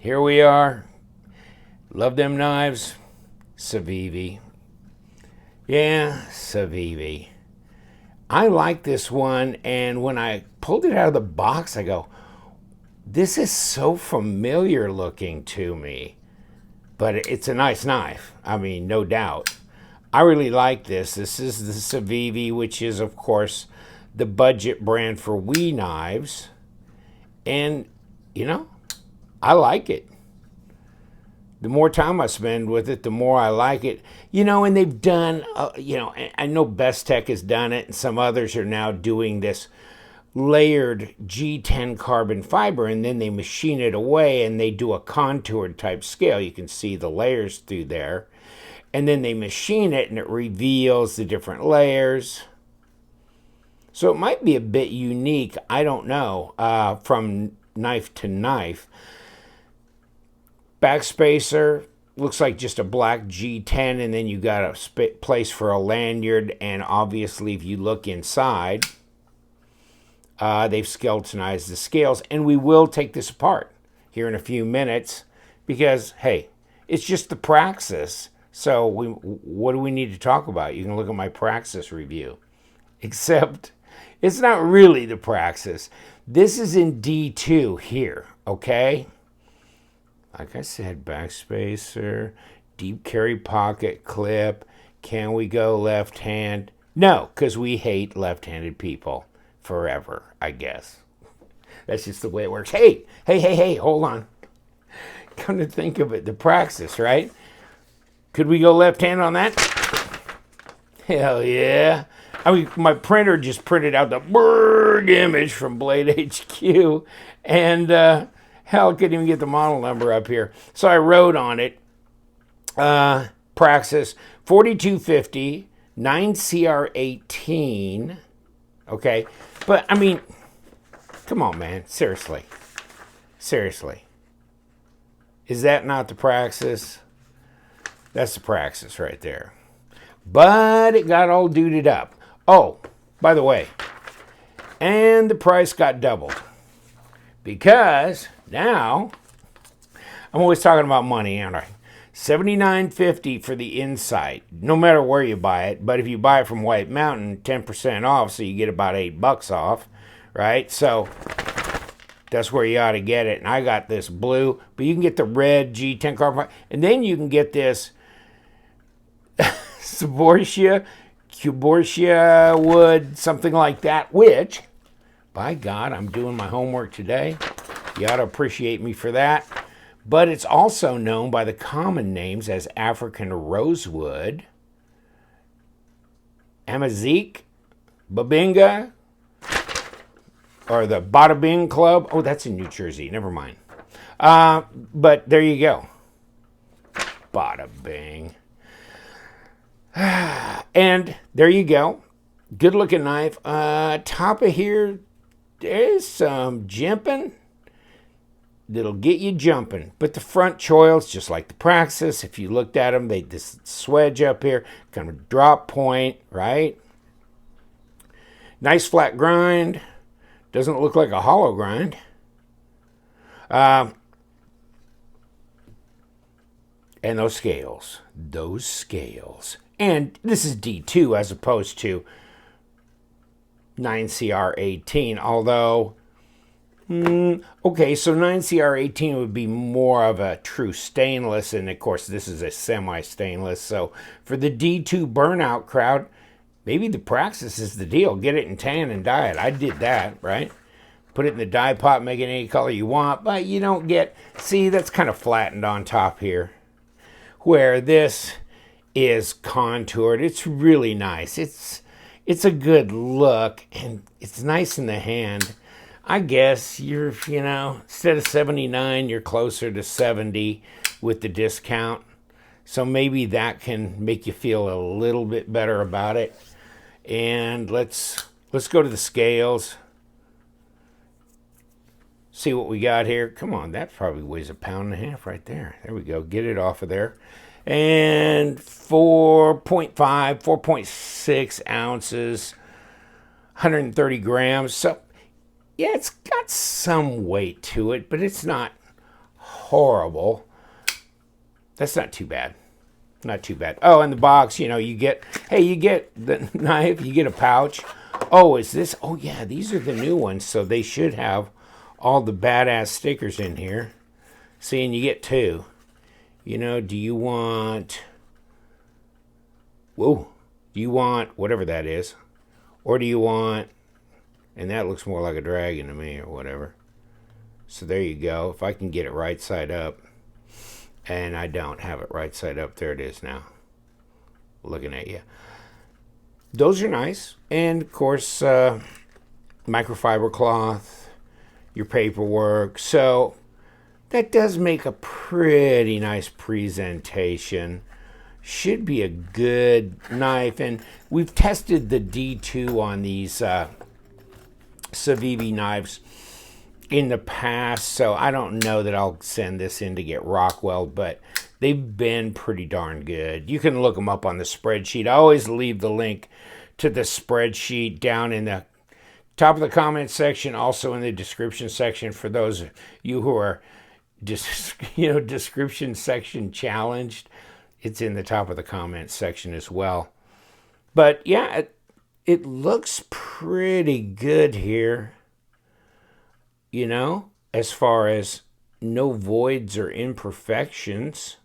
Here we are. Love them knives. Civivi. Yeah, Civivi. I like this one, and when I pulled it out of the box, I go, this is so familiar looking to me. But it's a nice knife. I mean, no doubt. I really like this. This is the Civivi, which is, of course, the budget brand for Wii knives. And, you know, I like it. The more time I spend with it, the more I like it. You know, and they've done, I know Best Tech has done it, and some others are now doing this layered G10 carbon fiber, and then they machine it away, and they do a contoured type scale. You can see the layers through there. And then they machine it, and it reveals the different layers. So it might be a bit unique, I don't know, from knife to knife. Backspacer looks like just a black G10, and then you got a place for a lanyard, and obviously if you look inside, they've skeletonized the scales, and we will take this apart here in a few minutes because, hey, it's just the Praxis, so what do we need to talk about? You can look at my Praxis review, except it's not really the Praxis. This is in D2 here, okay? Like I said, backspacer, deep carry pocket clip. Can we go left hand? No, because we hate left-handed people forever, I guess. That's just the way it works. Hey, hold on. Come to think of it, the Praxis, right? Could we go left hand on that? Hell yeah. I mean, my printer just printed out the Berg image from Blade HQ, and hell, I couldn't even get the model number up here. So I wrote on it, Praxis 4250, 9CR18, okay? But, I mean, come on, man, seriously. Is that not the Praxis? That's the Praxis right there. But it got all duded up. Oh, by the way, and the price got doubled. Because now, I'm always talking about money, aren't I? $79.50 for the Incite, no matter where you buy it. But if you buy it from White Mountain, 10% off, so you get about $8 off, right? So that's where you ought to get it. And I got this blue, but you can get the red G10 carbon, and then you can get this Cuborcia wood, something like that, which, by God, I'm doing my homework today. You ought to appreciate me for that. But it's also known by the common names as African rosewood, Amazique, Babinga, or the Bada Bing Club. Oh, that's in New Jersey. Never mind. But there you go. Bada Bing. And there you go. Good looking knife. Top of here, there's some jimping that'll get you jumping. But the front choils, just like the Praxis, if you looked at them, they just swedge up here, kind of drop point, right? Nice flat grind. Doesn't look like a hollow grind. And those scales. And this is D2 as opposed to 9CR18, although, okay, so 9CR18 would be more of a true stainless, and of course this is a semi-stainless, so for the D2 burnout crowd, maybe the Praxis is the deal. Get it in tan and dye it. I did that, right? Put it in the dye pot, make it any color you want, but you don't get, see, that's kind of flattened on top here, where this is contoured. It's really nice. It's a good look, and it's nice in the hand. I guess you're, instead of 79, you're closer to 70 with the discount. So maybe that can make you feel a little bit better about it. And let's go to the scales. See what we got here. Come on, that probably weighs 1.5 pounds right there. There we go. Get it off of there. And 4.5, 4.6 ounces, 130 grams. So, yeah, it's got some weight to it, but it's not horrible. That's not too bad. Not too bad. Oh, in the box, you know, you get the knife, you get a pouch. Oh, is this? Oh, yeah, these are the new ones, so they should have all the badass stickers in here. See, and you get two. You know, do you want... Whoa. Do you want whatever that is? Or do you want... And that looks more like a dragon to me or whatever. So there you go. If I can get it right side up. And I don't have it right side up. There it is now. Looking at you. Those are nice. And, of course, microfiber cloth, your paperwork. So that does make a pretty nice presentation. Should be a good knife. And we've tested the D2 on these Civivi knives in the past, so I don't know that I'll send this in to get Rockwell, but they've been pretty darn good. You can look them up on the spreadsheet. I always leave the link to the spreadsheet down in the top of the comment section, also in the description section for those of you who are description section challenged. It's in the top of the comment section as well. But yeah, it looks pretty good here. You know, as far as no voids or imperfections.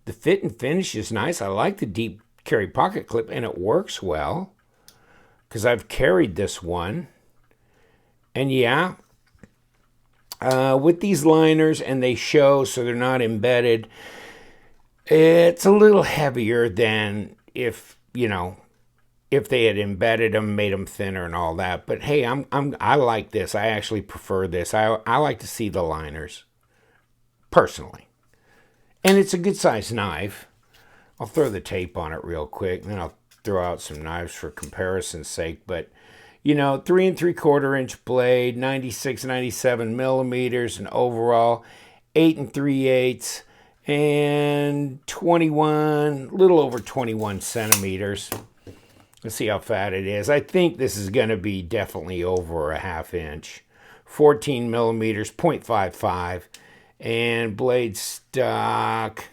The fit and finish is nice. I like the deep carry pocket clip, and it works well because I've carried this one. And yeah, with these liners, and they show so they're not embedded, it's a little heavier than if they had embedded them, made them thinner and all that. But hey, I like this. I actually prefer this. I like to see the liners, personally. And it's a good sized knife. I'll throw the tape on it real quick, and then I'll throw out some knives for comparison's sake. But, 3 3/4 inch blade, 96, 97 millimeters, and overall 8 3/8, and 21, little over 21 centimeters. Let's see how fat it is. I think this is going to be definitely over a 1/2 inch. 14 millimeters, 0.55. And blade stock.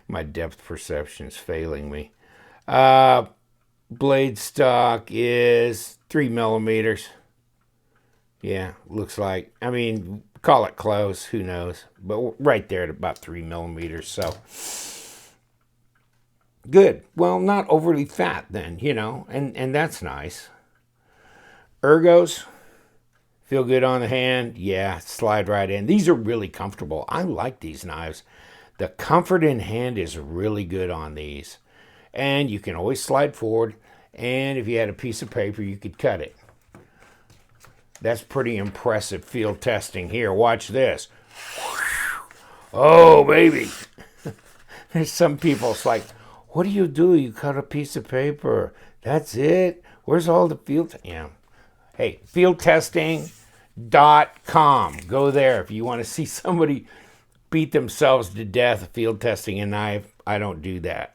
My depth perception is failing me. Blade stock is 3 millimeters. Yeah, looks like. I mean, call it close. Who knows? But right there at about 3 millimeters. So... good. Well, not overly fat then, and that's nice. Ergos, feel good on the hand. Yeah, slide right in. These are really comfortable. I like these knives. The comfort in hand is really good on these. And you can always slide forward, and if you had a piece of paper, you could cut it. That's pretty impressive field testing here. Watch this. Oh, baby. There's some people, it's like, what do? You cut a piece of paper. That's it? Where's all the field? Yeah. Hey, fieldtesting.com. Go there if you want to see somebody beat themselves to death field testing a knife. I don't do that.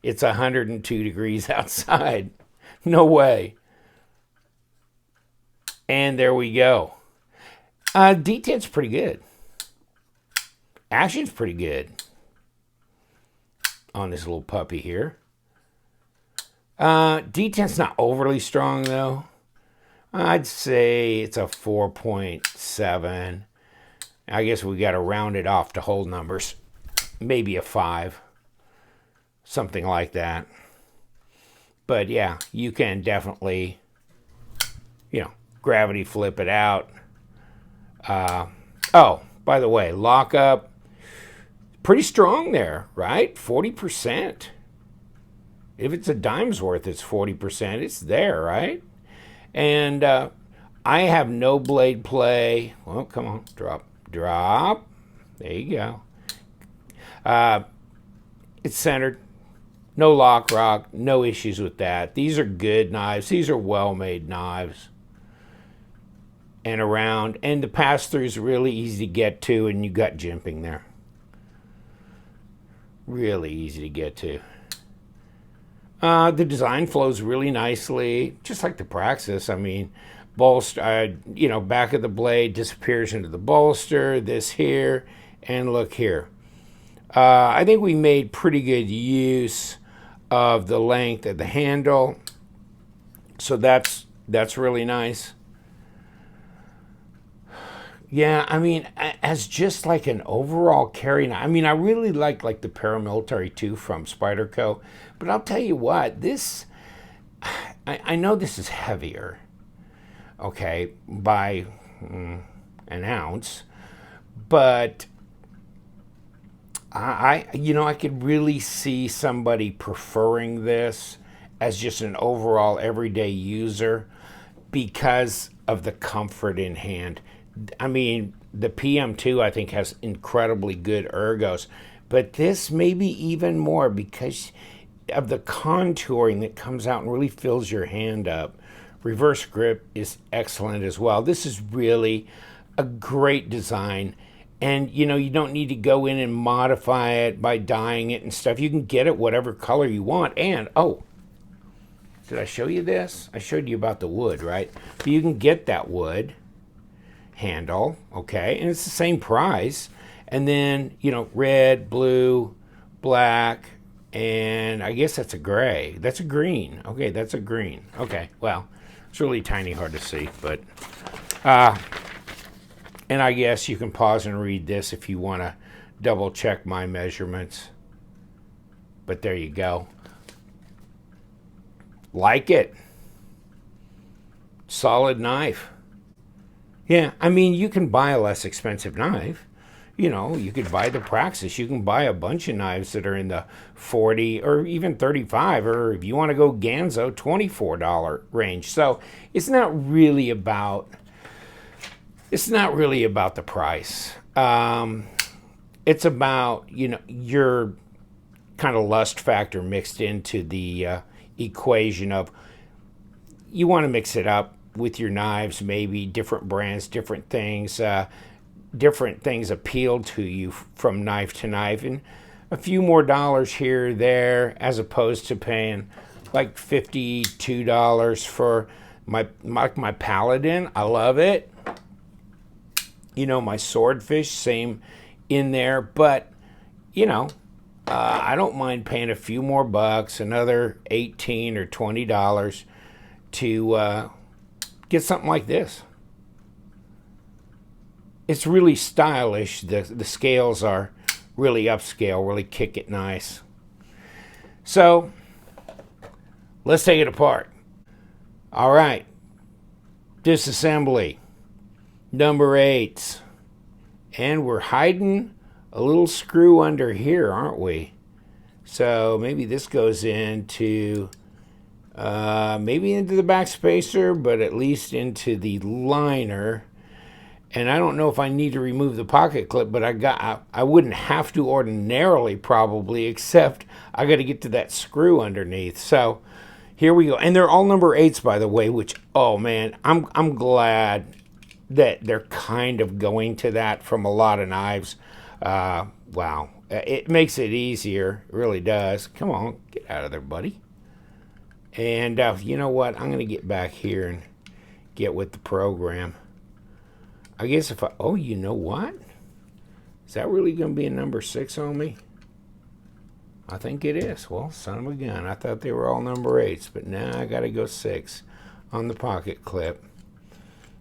It's 102 degrees outside. No way. And there we go. D10's pretty good. Action's pretty good on this little puppy here. D10's not overly strong though. I'd say it's a 4.7. I guess we got to round it off to whole numbers. Maybe a 5. Something like that. But yeah, you can definitely, gravity flip it out. Oh, by the way, lockup. Pretty strong there, right? 40%. If it's a dime's worth, it's 40%. It's there, right? And I have no blade play. Well, come on. Drop. There you go. It's centered. No lock rock. No issues with that. These are good knives. These are well-made knives. And around. And the pass-through is really easy to get to, and you got jimping there. Really easy to get to. The design flows really nicely, just like the Praxis. I mean, bolster, you know, back of the blade disappears into the bolster, this here, and look here. I think we made pretty good use of the length of the handle, so that's really nice. Yeah, I mean, as just like an overall carry knife, I mean, I really like the Paramilitary 2 from Spyderco, but I'll tell you what, this, I know this is heavier, okay, by an ounce, but you know, I could really see somebody preferring this as just an overall everyday user because of the comfort in hand. I mean, the PM2 I think has incredibly good ergos, but this maybe even more because of the contouring that comes out and really fills your hand up. Reverse grip is excellent as well. This is really a great design, and you know, you don't need to go in and modify it by dyeing it and stuff. You can get it whatever color you want. And oh, did I show you this? I showed you about the wood, right? But you can get that wood handle, okay, and it's the same price. And then, you know, red, blue, black, and I guess that's a gray. That's a green. Okay, that's a green. Okay, well, it's really tiny, hard to see, but and I guess you can pause and read this if you want to double check my measurements. But there you go. Like it. Solid knife. Yeah, I mean, you can buy a less expensive knife. You know, you could buy the Praxis. You can buy a bunch of knives that are in the 40 or even 35, or if you want to go Ganzo, $24 range. So it's not really about the price. It's about, you know, your kind of lust factor mixed into the equation of you want to mix it up with your knives, maybe different brands, different things appeal to you from knife to knife, and a few more dollars here or there, as opposed to paying like $52 for my Paladin. I love it. You know, my Swordfish, same in there, but you know, I don't mind paying a few more bucks, another $18 or $20 to get something like this. It's really stylish. The scales are really upscale, really kick it nice. So let's take it apart. All right, Disassembly, number 8. And we're hiding a little screw under here, aren't we? So maybe this goes into maybe into the back spacer, but at least into the liner. And I don't know if I need to remove the pocket clip, but I wouldn't have to ordinarily, probably, except I got to get to that screw underneath. So here we go. And they're all number 8s, by the way, which, oh man, I'm glad that they're kind of going to that from a lot of knives. Wow, it makes it easier. It really does. Come on, get out of there, buddy. And you know what? I'm going to get back here and get with the program. I guess if oh, you know what? Is that really going to be a number 6 on me? I think it is. Well, son of a gun. I thought they were all number 8s, but now I got to go 6 on the pocket clip.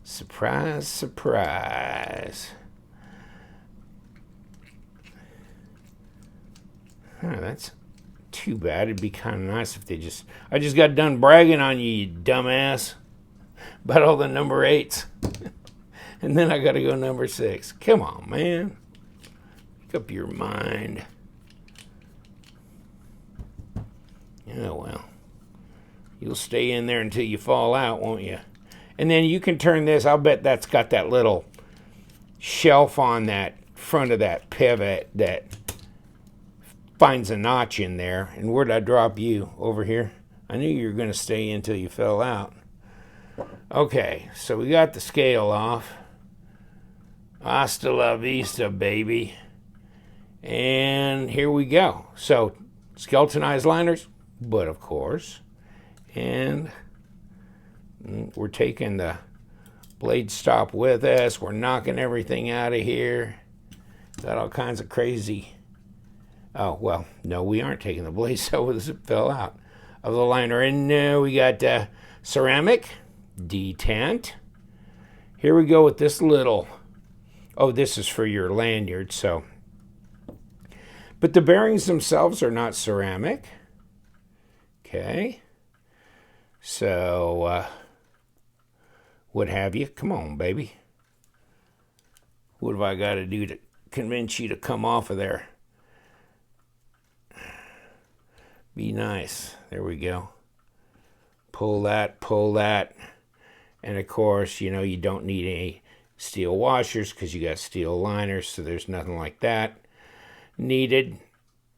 Surprise, surprise. That's too bad. It'd be kind of nice if they just... I just got done bragging on you, you dumbass, about all the number 8s. And then I got to go number 6. Come on, man. Make up your mind. Oh, well. You'll stay in there until you fall out, won't you? And then you can turn this. I'll bet that's got that little shelf on that front of that pivot that finds a notch in there. And where'd I drop you? Over here? I knew you were going to stay in until you fell out. Okay, so we got the scale off. Hasta la vista, baby. And here we go. So, skeletonized liners, but of course. And we're taking the Blade stop with us. We're knocking everything out of here. Got all kinds of crazy. Oh, well, no, we aren't taking the blade stop with us. It fell out of the liner. And we got ceramic, detent. Here we go with this little, oh, this is for your lanyard, so. But the bearings themselves are not ceramic. Okay. So, what have you? Come on, baby. What have I got to do to convince you to come off of there? Be nice. There we go. Pull that, pull that. And of course, you know, you don't need any steel washers because you got steel liners, so there's nothing like that needed.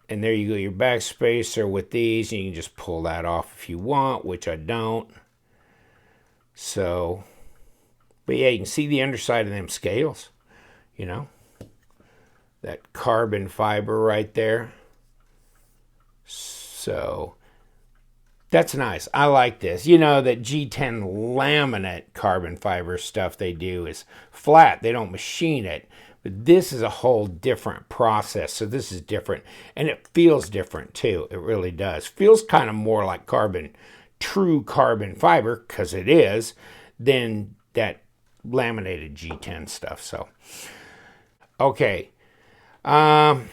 And there you go, your backspacer with these. You can just pull that off if you want, which I don't. So, but yeah, you can see the underside of them scales, you know. That carbon fiber right there. So, that's nice. I like this. You know, that G10 laminate carbon fiber stuff they do is flat. They don't machine it. But this is a whole different process. So this is different. And it feels different too. It really does. Feels kind of more like true carbon fiber, because it is, than that laminated G10 stuff. So, okay. Hold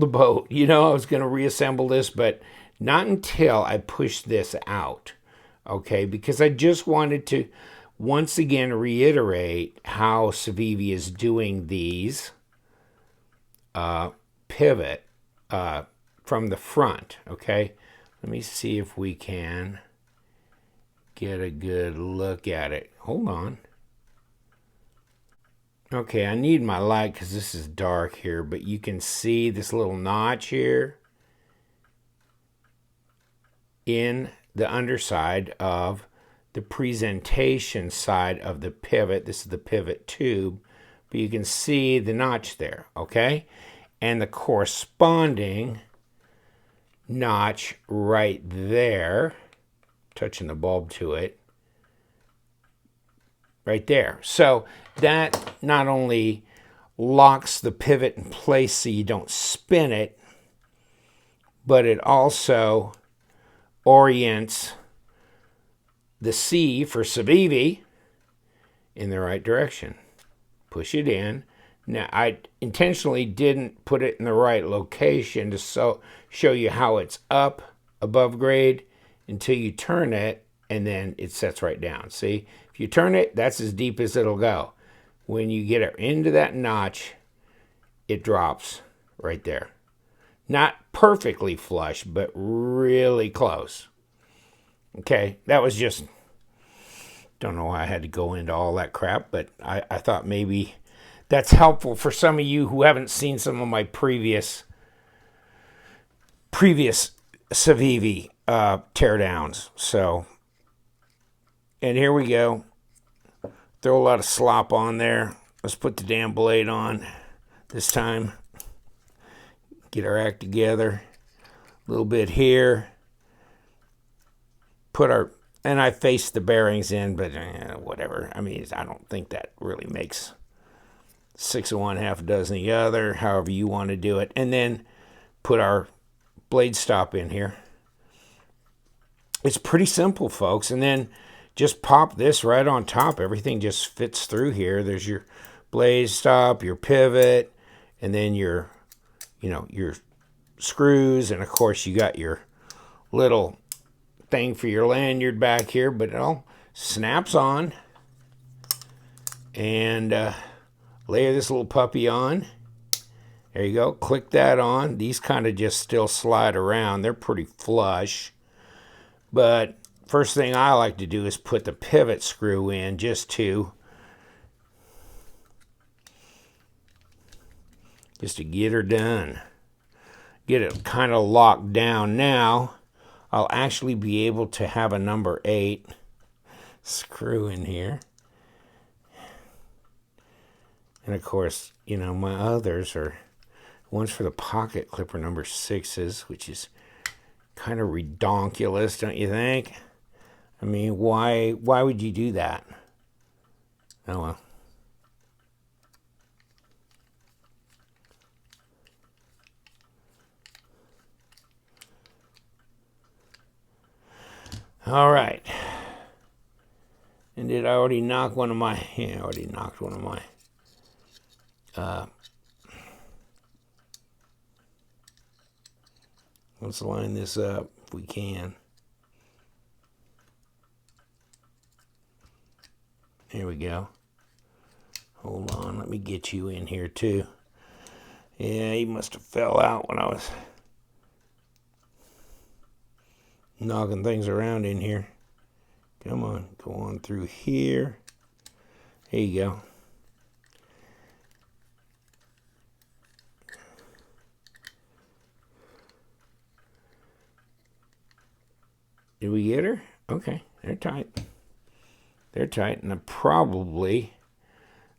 the boat. You know, I was going to reassemble this, but not until I push this out. Okay, because I just wanted to once again reiterate how Civivi is doing these pivot from the front. Okay, let me see if we can get a good look at it. Hold on. Okay, I need my light because this is dark here, but you can see this little notch here in the underside of the presentation side of the pivot. This is the pivot tube, but you can see the notch there, okay? And the corresponding notch right there, touching the bulb to it, right there. So that not only locks the pivot in place so you don't spin it, but it also orients the C for Civivi in the right direction. Push it in. Now, I intentionally didn't put it in the right location to show you how it's up above grade until you turn it, and then it sets right down. See, if you turn it, that's as deep as it'll go. When you get it into that notch, it drops right there. Not perfectly flush, but really close. Okay, that was just, don't know why I had to go into all that crap, but I thought maybe that's helpful for some of you who haven't seen some of my previous Civivi teardowns. So, and here we go. Throw a lot of slop on there. Let's put the damn blade on this time. Get our act together. A little bit here. And I faced the bearings in, but whatever. I mean, I don't think that really makes 6 of one, half a dozen of the other, however you want to do it. And then put our blade stop in here. It's pretty simple, folks. And then just pop this right on top. Everything just fits through here. There's your blade stop, your pivot, and then your screws. And of course, you got your little thing for your lanyard back here, but it all snaps on. And layer this little puppy on. There you go. Click that on. These kind of just still slide around. They're pretty flush. But first thing I like to do is put the pivot screw in just to get her done. Get it kind of locked down. Now I'll actually be able to have a number 8 screw in here. And of course, you know, my others are one's for the pocket clipper number 6s, which is kind of redonkulous, don't you think? I mean, why would you do that? Oh well. All right. And did I already knock one of my... Yeah, I already knocked one of my... let's line this up if we can. Here we go. Hold on, let me get you in here too. Yeah, he must have fell out when I was knocking things around in here. Come on, go on through here. Here you go. Did we get her? Okay, they're tight. They're tight, and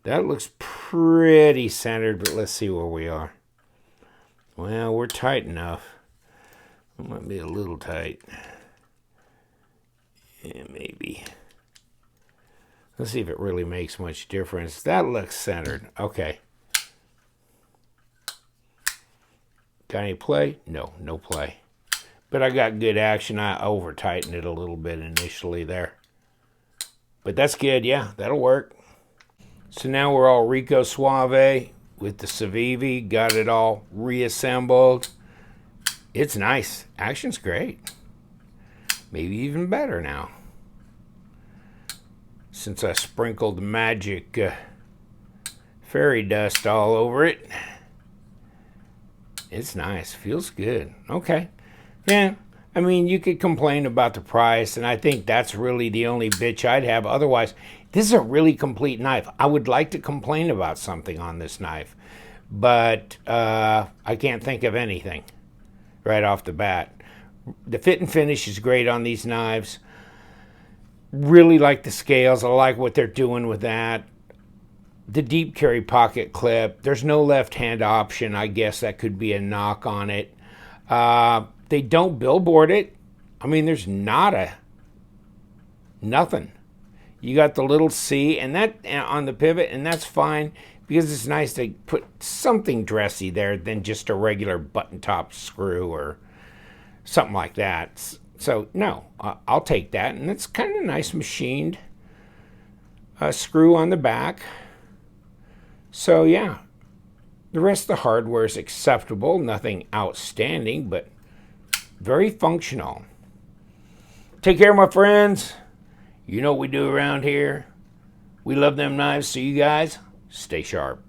that looks pretty centered, but let's see where we are. Well, we're tight enough. It might be a little tight. Yeah, maybe. Let's see if it really makes much difference. That looks centered. Okay. Got any play? No, no play. But I got good action. I over-tightened it a little bit initially there. But that's good. Yeah, that'll work. So now we're all Rico Suave with the Civivi. Got it all reassembled. It's nice. Action's great. Maybe even better now, since I sprinkled magic fairy dust all over it. It's nice. Feels good. Okay. Yeah. I mean, you could complain about the price, and I think that's really the only bitch I'd have. Otherwise, this is a really complete knife. I would like to complain about something on this knife, but I can't think of anything right off the bat. The fit and finish is great on these knives. Really like the scales. I like what they're doing with that. The deep carry pocket clip. There's no left-hand option. I guess that could be a knock on it. They don't billboard it. I mean, there's nothing. You got the little C and that on the pivot, and that's fine because it's nice to put something dressy there than just a regular button top screw or something like that. So, no, I'll take that. And it's kind of nice machined screw on the back. So, yeah, the rest of the hardware is acceptable. Nothing outstanding, but very functional. Take care, my friends. You know what we do around here. We love them knives, so you guys stay sharp.